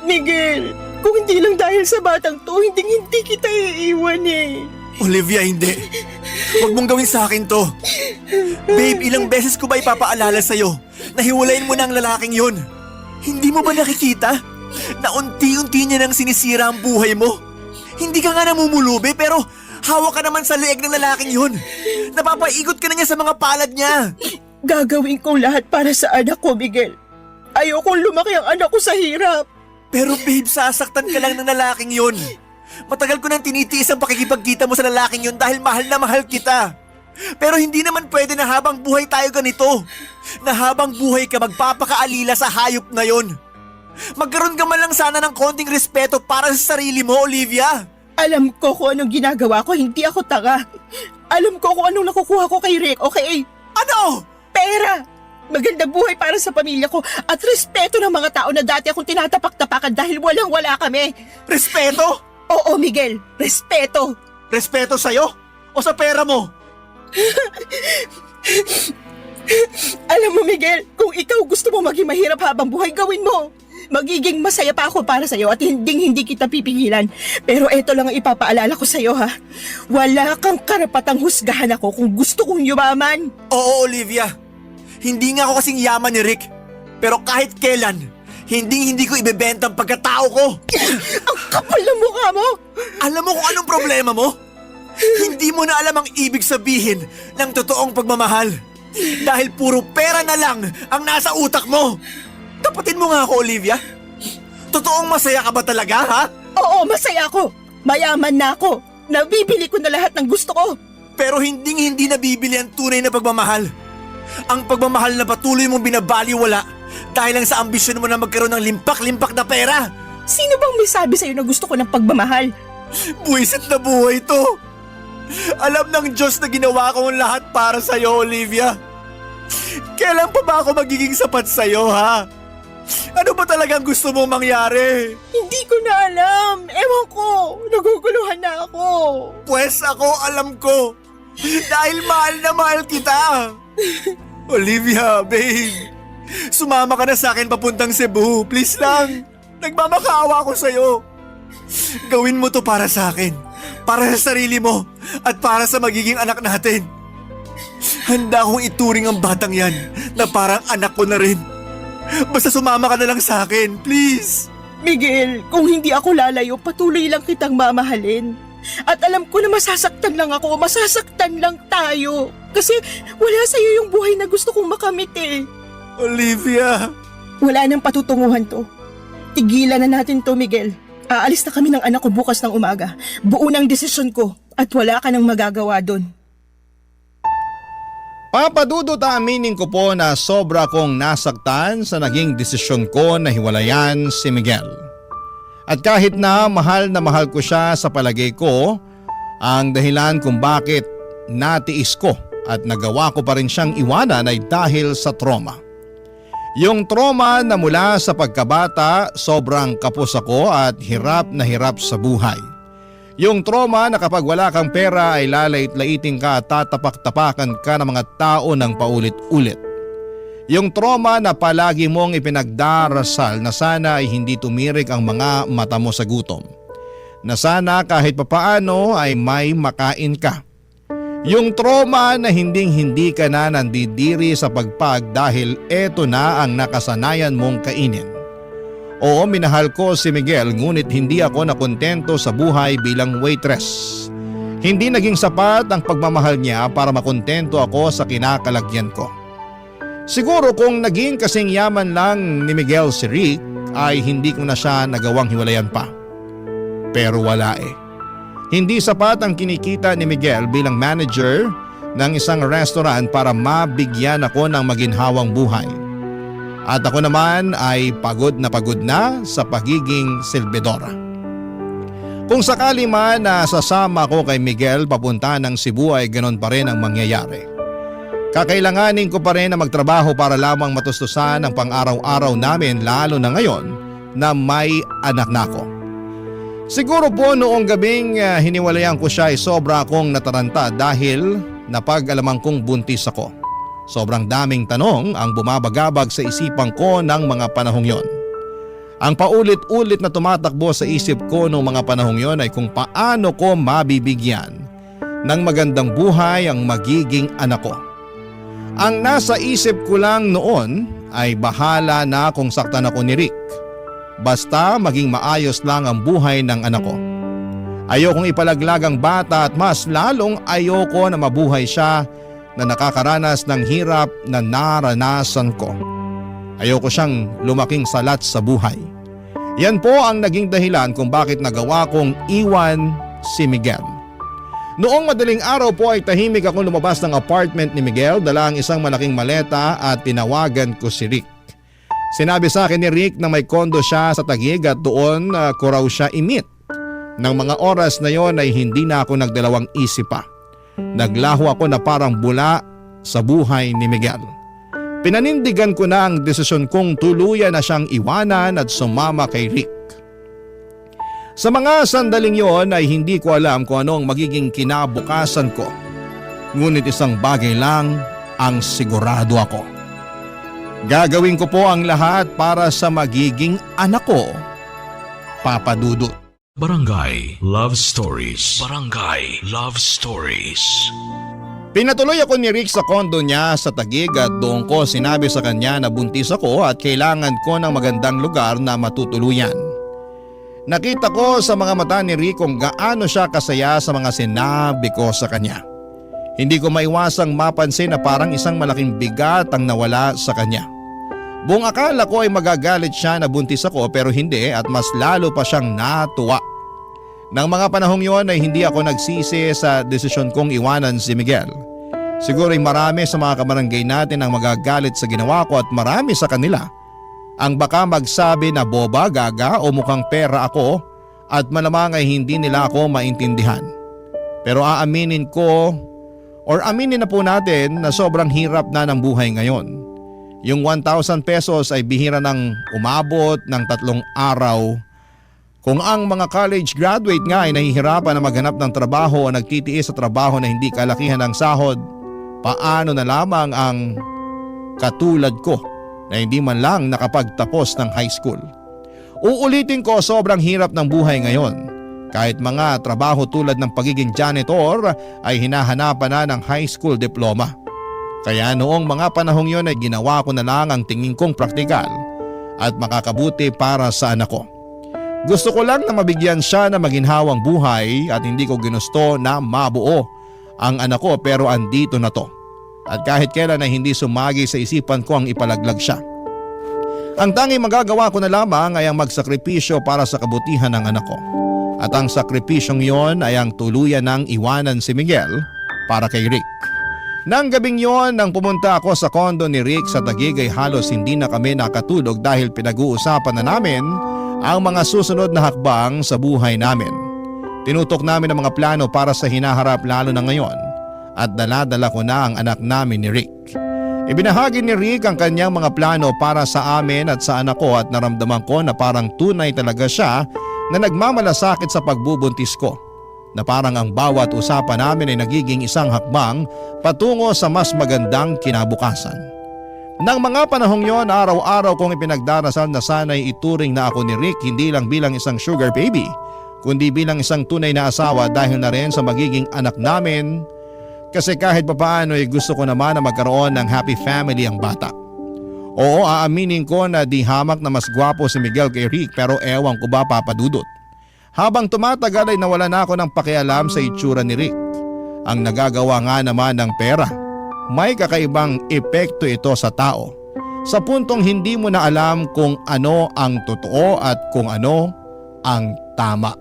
Miguel, kung hindi lang dahil sa batang to, hindi kita iiwan eh. Olivia, hindi. Huwag mong gawin sa akin to. Babe, ilang beses ko ba ipapaalala sa'yo na hiwalayin mo na ang lalaking yon? Hindi mo ba nakikita na unti-unti niya nang sinisira ang buhay mo? Hindi ka nga namumulubi pero hawak ka naman sa leeg ng lalaking yon. Napapaikot ka na niya sa mga palad niya. Gagawin ko lahat para sa anak ko, Miguel. Ayokong lumaki ang anak ko sa hirap. Pero babe, sasaktan ka lang ng lalaking yon. Matagal ko nang tinitiis ang pakikipagkita mo sa lalaking yun dahil mahal na mahal kita. Pero hindi naman pwede na habang buhay tayo ganito. Na habang buhay ka magpapakaalila sa hayop na yon. Magkaroon ka man lang sana ng konting respeto para sa sarili mo, Olivia. Alam ko kung anong ginagawa ko, hindi ako tanga. Alam ko kung anong nakukuha ko kay Rick, okay? Ano? Pera! Magandang buhay para sa pamilya ko at respeto ng mga tao na dati akong tinatapak-tapakan dahil walang-wala kami. Respeto? Oo, Miguel. Respeto. Respeto sa'yo? O sa pera mo? Alam mo, Miguel, kung ikaw gusto mo maging mahirap habang buhay, gawin mo. Magiging masaya pa ako para sa'yo at hindi kita pipigilan. Pero eto lang ang ipapaalala ko sa'yo, ha. Wala kang karapatang husgahan ako kung gusto kong yumaman. Oo, Olivia. Hindi nga ako kasing yaman ni Rick. Pero kahit kailan, hindi ko ibebenta ang pagkatao ko. Ang kapal ng mukha mo. Alam mo kung anong problema mo? Hindi mo na alam ang ibig sabihin ng totoong pagmamahal. Dahil puro pera na lang ang nasa utak mo. Tapatin mo nga ako, Olivia. Totoong masaya ka ba talaga, ha? Oo, masaya ako. Mayaman na ako. Nabibili ko na lahat ng gusto ko. Pero hindi nabibili ang tunay na pagmamahal. Ang pagmamahal na patuloy mong binabaliwala dahil lang sa ambisyon mo na magkaroon ng limpak-limpak na pera. Sino bang may sabi sa'yo na gusto ko ng pagmamahal? Buwisit na buhay to. Alam ng Diyos na ginawa ko ang lahat para sa'yo, Olivia. Kailan pa ba ako magiging sapat sa'yo, ha? Ano ba talagang gusto mong mangyari? Hindi ko na alam. Ewan ko. Naguguluhan na ako. Pwes ako alam ko. Dahil mahal na mahal kita. Olivia, babe. Sumama ka na sa akin papuntang Cebu. Please lang. Nagmamakaawa ako sa'yo. Gawin mo to para sa akin. Para sa sarili mo. At para sa magiging anak natin. Handa akong ituring ang batang yan na parang anak ko na rin. Basta sumama ka na lang sa akin, please. Miguel, kung hindi ako lalayo, patuloy lang kitang mamahalin. At alam ko na masasaktan lang ako, masasaktan lang tayo. Kasi wala sa'yo yung buhay na gusto kong makamit eh. Olivia. Wala nang patutunguhan to. Tigilan na natin to, Miguel. Aalis na kami ng anak ko bukas ng umaga. Buo ng desisyon ko at wala ka nang magagawa doon. Papadudot, aminin ko po na sobra kong nasaktan sa naging desisyon ko na hiwalayan si Miguel. At kahit na mahal ko siya, sa palagay ko, ang dahilan kung bakit natiis ko at nagawa ko pa rin siyang iwanan ay dahil sa trauma. Yung trauma na mula sa pagkabata, sobrang kapos ako at hirap na hirap sa buhay. Yung trauma na kapag wala kang pera ay lalait-laitin ka at tatapak-tapakan ka ng mga tao ng paulit-ulit. Yung trauma na palagi mong ipinagdarasal na sana ay hindi tumirik ang mga mata mo sa gutom. Na sana kahit papaano ay may makain ka. Yung trauma na hindi ka na nandidiri sa pagpag dahil eto na ang nakasanayan mong kainin. Oo, minahal ko si Miguel ngunit hindi ako nakontento sa buhay bilang waitress. Hindi naging sapat ang pagmamahal niya para makontento ako sa kinakalagyan ko. Siguro kung naging kasing yaman lang ni Miguel si Rick ay hindi ko na siya nagawang hiwalayan pa. Pero wala eh. Hindi sapat ang kinikita ni Miguel bilang manager ng isang restaurant para mabigyan ako ng maginhawang buhay. At ako naman ay pagod na sa pagiging silbidora. Kung sakali man na sasama ko kay Miguel papunta ng Cebu ay ganon pa rin ang mangyayari. Kakailanganin ko pa rin na magtrabaho para lamang matustusan ang pang-araw-araw namin, lalo na ngayon na may anak na ako. Siguro po noong gabing hiniwalayan ko siya ay sobra akong nataranta dahil napag-alaman kong buntis ako. Sobrang daming tanong ang bumabagabag sa isipan ko ng mga panahong yon. Ang paulit-ulit na tumatakbo sa isip ko noong mga panahong yon ay kung paano ko mabibigyan ng magandang buhay ang magiging anak ko. Ang nasa isip ko lang noon ay bahala na kung saktan ako ni Rick. Basta maging maayos lang ang buhay ng anak ko. Ayokong ipalaglag ang bata at mas lalong ayoko na mabuhay siya na nakakaranas ng hirap na naranasan ko. Ayoko siyang lumaking salat sa buhay. Yan po ang naging dahilan kung bakit nagawa kong iwan si Miguel. Noong madaling araw po ay tahimik akong lumabas ng apartment ni Miguel, dala ang isang malaking maleta at tinawagan ko si Rick. Sinabi sa akin ni Rick na may kondo siya sa Taguig at doon ko raw siya i-meet. Nang mga oras na yon ay hindi na ako nagdalawang isip pa. Naglaho ako na parang bula sa buhay ni Miguel. Pinanindigan ko na ang desisyon kong tuluyan na siyang iwanan at sumama kay Rick. Sa mga sandaling yon ay hindi ko alam kung ano ang magiging kinabukasan ko. Ngunit isang bagay lang ang sigurado ako. Gagawin ko po ang lahat para sa magiging anak ko, Papa Dudut. Barangay Love Stories. Barangay Love Stories. Pinatuloy ako ni Rick sa kondo niya sa Taguig at doon ko sinabi sa kanya na buntis ako at kailangan ko ng magandang lugar na matutuluyan. Nakita ko sa mga mata ni Rick kung gaano siya kasaya sa mga sinabi ko sa kanya. Hindi ko maiwasang mapansin na parang isang malaking bigat ang nawala sa kanya. Buong akala ko ay magagalit siya na buntis ako pero hindi at mas lalo pa siyang natuwa. Nang mga panahong yon ay hindi ako nagsisi sa desisyon kong iwanan si Miguel. Siguro ay marami sa mga kabarangay natin ang magagalit sa ginawa ko at marami sa kanila ang baka magsabi na boba, gaga o mukhang pera ako at malamang ay hindi nila ako maintindihan. Pero aminin na po natin na sobrang hirap na ng buhay ngayon. Yung 1,000 pesos ay bihira ng umabot ng 3 araw. Kung ang mga college graduate nga ay nahihirapan na maghanap ng trabaho o nagtitiis sa trabaho na hindi kalakihan ng sahod, paano na lamang ang katulad ko na hindi man lang nakapagtapos ng high school. Uulitin ko, sobrang hirap ng buhay ngayon. Kahit mga trabaho tulad ng pagiging janitor ay hinahanapan na ng high school diploma. Kaya noong mga panahong yon ay ginawa ko na lang ang tingin kong praktikal at makakabuti para sa anak ko. Gusto ko lang na mabigyan siya ng maginhawang buhay at hindi ko ginusto na mabuo ang anak ko pero andito na to. At kahit kailan ay hindi sumagi sa isipan ko ang ipalaglag siya. Ang tanging magagawa ko na lamang ay ang magsakripisyo para sa kabutihan ng anak ko. At ang sakripisyong yon ay ang tuluyan ng iwanan si Miguel para kay Rick. Nang gabing yon nang pumunta ako sa kondo ni Rick sa Taguig ay halos hindi na kami nakatulog dahil pinag-uusapan na namin ang mga susunod na hakbang sa buhay namin. Tinutok namin ang mga plano para sa hinaharap lalo na ngayon at dala-dala ko na ang anak namin ni Rick. Ibinahagi ni Rick ang kanyang mga plano para sa amin at sa anak ko at naramdaman ko na parang tunay talaga siya na nagmamalasakit sa pagbubuntis ko. Na parang ang bawat usapan namin ay nagiging isang hakbang patungo sa mas magandang kinabukasan. Nang mga panahong yon, araw-araw kong ipinagdarasal na sana'y ituring na ako ni Rick hindi lang bilang isang sugar baby, kundi bilang isang tunay na asawa dahil na rin sa magiging anak namin. Kasi kahit papaano ay gusto ko naman na magkaroon ng happy family ang bata. Oo, aaminin ko na di hamak na mas gwapo si Miguel kay Rick pero ewan ko ba papadudot. Habang tumatagal ay nawala na ako ng pakialam sa itsura ni Rick. Ang nagagawa nga naman ng pera. May kakaibang epekto ito sa tao. Sa puntong hindi mo na alam kung ano ang totoo at kung ano ang tama.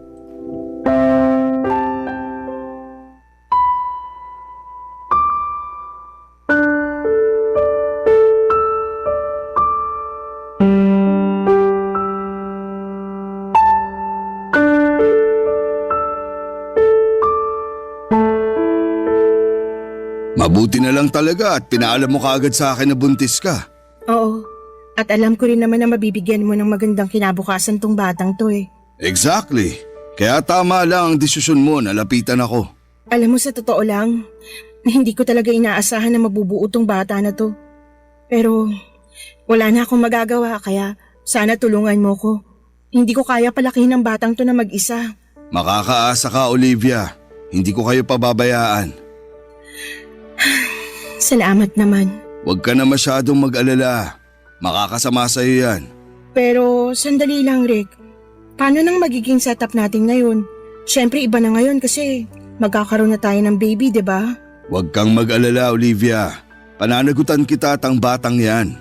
Mabuti na lang talaga at pinaalam mo kaagad sa akin na buntis ka. Oo, at alam ko rin naman na mabibigyan mo ng magandang kinabukasan tong batang to eh. Exactly. Kaya tama lang ang desisyon mo na lapitan ako. Alam mo, sa totoo lang, hindi ko talaga inaasahan na mabubuo tong bata na to. Pero wala na akong magagawa kaya sana tulungan mo ko. Hindi ko kaya palakihin ng batang to na mag-isa. Makakaasa ka, Olivia. Hindi ko kayo pababayaan. Salamat naman. Huwag ka na masyadong mag-alala. Makakasama sa'yo yan. Pero sandali lang, Rick. Paano nang magiging setup natin ngayon? Siyempre iba na ngayon kasi magkakaroon na tayo ng baby, di ba? Huwag kang mag-alala, Olivia. Pananagutan kita at ang batang yan.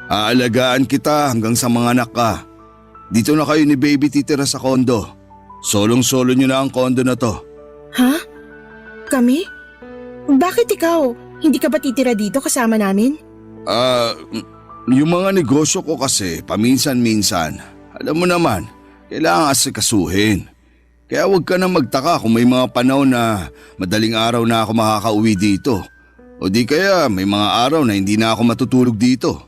Aalagaan kita hanggang sa mga anak ka. Dito na kayo ni baby titira sa kondo. Solong-solo nyo na ang kondo na to. Ha? Kami? Bakit ikaw? Hindi ka ba titira dito kasama namin? Yung mga negosyo ko kasi paminsan-minsan. Alam mo naman, kailangan asikasuhin. Kaya huwag ka na magtaka kung may mga panahon na madaling araw na ako makakauwi dito. O di kaya may mga araw na hindi na ako matutulog dito.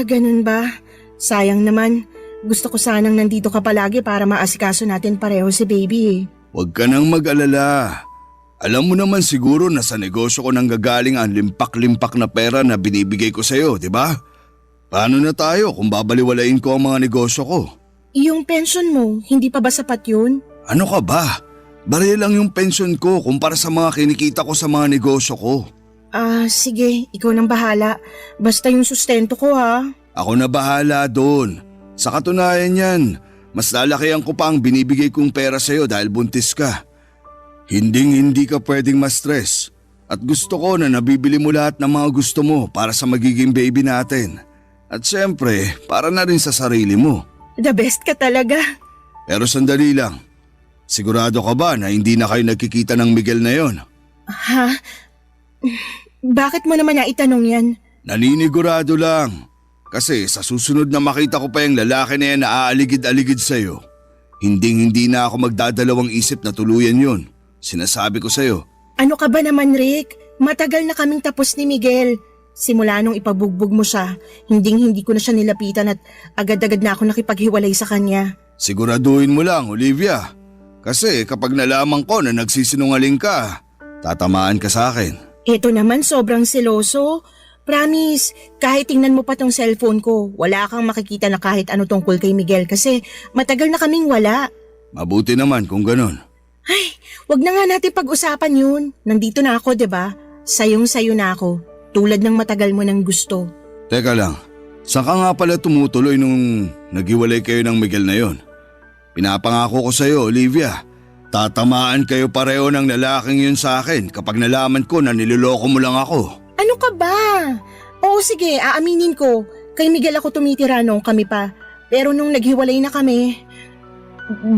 Ganun ba? Sayang naman. Gusto ko sanang nandito ka palagi para maasikaso natin pareho si baby eh. Huwag ka nang mag-alala. Alam mo naman siguro na sa negosyo ko nang gagaling ang limpak-limpak na pera na binibigay ko sa'yo, di ba? Paano na tayo kung babaliwalain ko ang mga negosyo ko? Yung pension mo, hindi pa ba sapat yun? Ano ka ba? Baril lang yung pension ko kumpara sa mga kinikita ko sa mga negosyo ko. Sige, ikaw nang bahala. Basta yung sustento ko ha. Ako na bahala doon. Sa katunayan yan, Mas lalakihan ko pa ang binibigay kong pera sa'yo dahil buntis ka. Hindi ka pwedeng ma-stress. At gusto ko na nabibili mo lahat ng mga gusto mo para sa magiging baby natin. At syempre, para na rin sa sarili mo. The best ka talaga. Pero sandali lang. Sigurado ka ba na hindi na kayo nagkikita ng Miguel na yon? Ha? Bakit mo naman naitanong yan? Naninigurado lang. Kasi sa susunod na makita ko pa yung lalaki na yan na aaligid-aligid sa'yo, hindi na ako magdadalawang isip na tuluyan yun. Sinasabi ko sa'yo. Ano ka ba naman, Rick? Matagal na kaming tapos ni Miguel. Simula nung ipabugbog mo siya, hindi ko na siya nilapitan at agad-agad na ako nakipaghiwalay sa kanya. Siguraduhin mo lang, Olivia. Kasi kapag nalaman ko na nagsisinungaling ka, tatamaan ka sa akin. Ito naman sobrang seloso. Promise, kahit tingnan mo pa tong cellphone ko, wala kang makikita na kahit ano tungkol kay Miguel kasi matagal na kaming wala. Mabuti naman kung ganun. Ay, wag na nga natin pag-usapan yun. Nandito na ako, 'di ba? Sayong-sayo na ako, tulad ng matagal mo nang gusto. Teka lang, saan ka nga pala tumutuloy nung naghiwalay kayo ng Miguel na yon? Pinapangako ko sa'yo, Olivia. Tatamaan kayo pareho ng lalaking yun sa akin kapag nalaman ko na niloloko mo lang ako. Ano ka ba? Oo sige, aaminin ko. Kay Miguel ako tumitira nung kami pa. Pero nung naghiwalay na kami,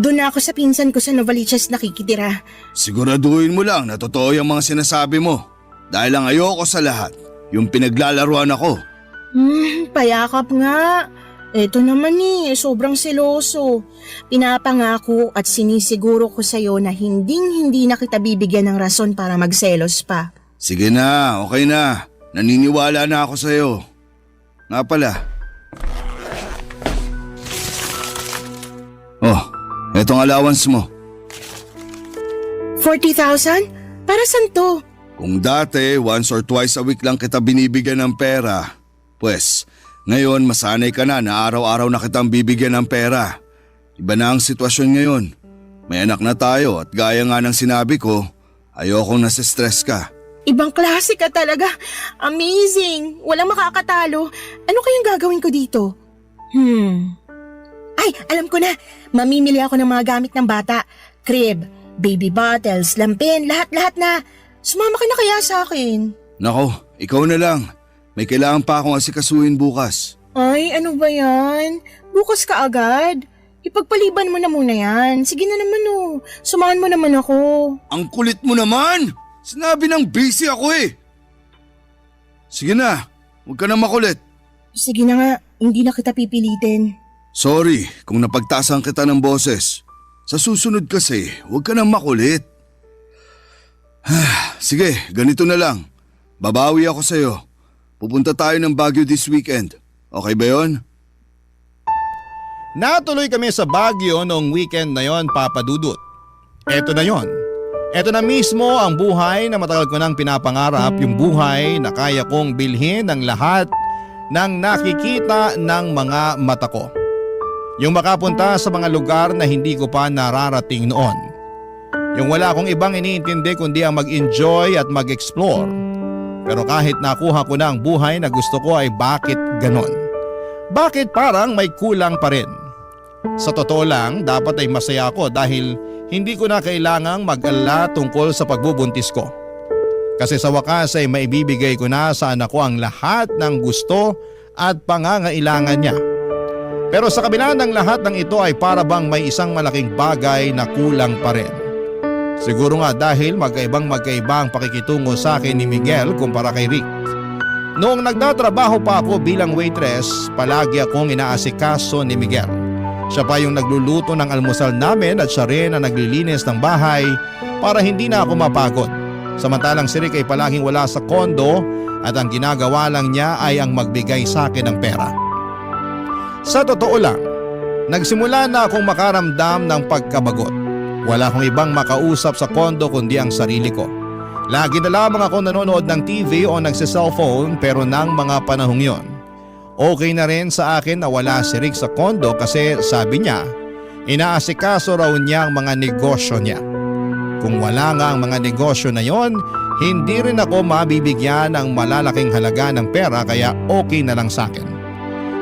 doon na ako sa pinsan ko sa Novaliches nakikitira. Siguraduhin mo lang na totoo yung mga sinasabi mo. Dahil ang ayoko sa lahat, yung pinaglalaruan ako. Payakap nga. Eto naman sobrang seloso. Pinapangako at sinisiguro ko sa'yo na hindi na kita bibigyan ng rason para magselos pa. Sige na, okay na. Naniniwala na ako sa'yo. Nga pala. Oh, etong allowance mo. 40,000? Para saan to? Kung dati, once or twice a week lang kita binibigyan ng pera, pues, ngayon masanay ka na araw-araw na kitang bibigyan ng pera. Iba na ang sitwasyon ngayon. May anak na tayo at gaya nga ng sinabi ko, ayokong nasistress ka. Ibang klase ka talaga. Amazing. Walang makakatalo. Ano kayang gagawin ko dito? Ay, alam ko na. Mamimili ako ng mga gamit ng bata. Crib, baby bottles, lampin, lahat-lahat na. Sumama ka na kaya sa akin? Nako, ikaw na lang. May kailangan pa akong asikasuhin bukas. Ay, ano ba yan? Bukas ka agad? Ipagpaliban mo na muna yan. Sige na naman Sumahan mo naman ako. Ang kulit mo naman! Sinabi ng busy ako eh. Sige na, huwag ka na makulit. Sige na nga, hindi na kita pipilitin. Sorry kung napagtasan kita ng boses. Sa susunod kasi, huwag ka na makulit. Sige, ganito na lang. Babawi ako sa'yo. Pupunta tayo ng Baguio this weekend. Okay ba yon? Natuloy kami sa Baguio noong weekend na yon, Papa Dudut. Eto na yon. Eto na mismo ang buhay na matagal ko nang pinapangarap, yung buhay na kaya kong bilhin ng lahat ng nakikita ng mga mata ko. Yung makapunta sa mga lugar na hindi ko pa nararating noon. Yung wala akong ibang iniintindi kundi ang mag-enjoy at mag-explore. Pero kahit nakuha ko na ang buhay na gusto ko ay bakit ganon? Bakit parang may kulang pa rin? Sa totoo lang, dapat ay masaya ako dahil hindi ko na kailangang mag-alala tungkol sa pagbubuntis ko. Kasi sa wakas ay maibibigay ko na sa anak ko ang lahat ng gusto at pangangailangan niya. Pero sa kabila ng lahat ng ito ay para bang may isang malaking bagay na kulang pa rin. Siguro nga dahil magkaibang ang pakikitungo sa akin ni Miguel kumpara kay Rick. Noong nagtatrabaho pa ako bilang waitress, palagi akong inaasikaso ni Miguel. Siya pa yung nagluluto ng almusal namin at siya rin ang naglilinis ng bahay para hindi na ako mapagod. Samantalang si Rick ay palaging wala sa kondo at ang ginagawa lang niya ay ang magbigay sa akin ng pera. Sa totoo lang, nagsimula na akong makaramdam ng pagkabagot. Wala akong ibang makausap sa kondo kundi ang sarili ko. Lagi na lamang ako nanonood ng TV o nagsiselfone pero ng mga panahong yon. Okay na rin sa akin na wala si Rick sa kondo kasi sabi niya, inaasikaso raw niya ang mga negosyo niya. Kung wala nga ang mga negosyo na yon, hindi rin ako mabibigyan ng malalaking halaga ng pera kaya okay na lang sa akin.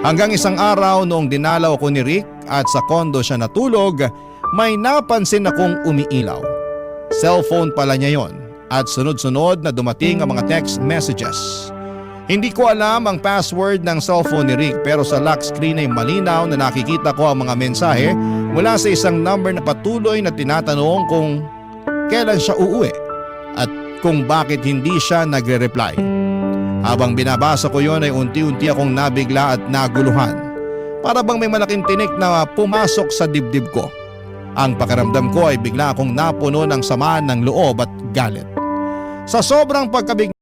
Hanggang isang araw noong dinalaw ko ni Rick at sa kondo siya natulog, may napansin akong umiilaw. Cellphone pala niya yon at sunod-sunod na dumating ang mga text messages. Hindi ko alam ang password ng cellphone ni Rick pero sa lock screen ay malinaw na nakikita ko ang mga mensahe mula sa isang number na patuloy na tinatanong kung kailan siya uuwi at kung bakit hindi siya nagre-reply. Habang binabasa ko yon ay unti-unti akong nabigla at naguluhan. Para bang may malaking tinik na pumasok sa dibdib ko. Ang pakiramdam ko ay bigla akong napuno ng sama ng loob at galit. Sa sobrang pagkabigla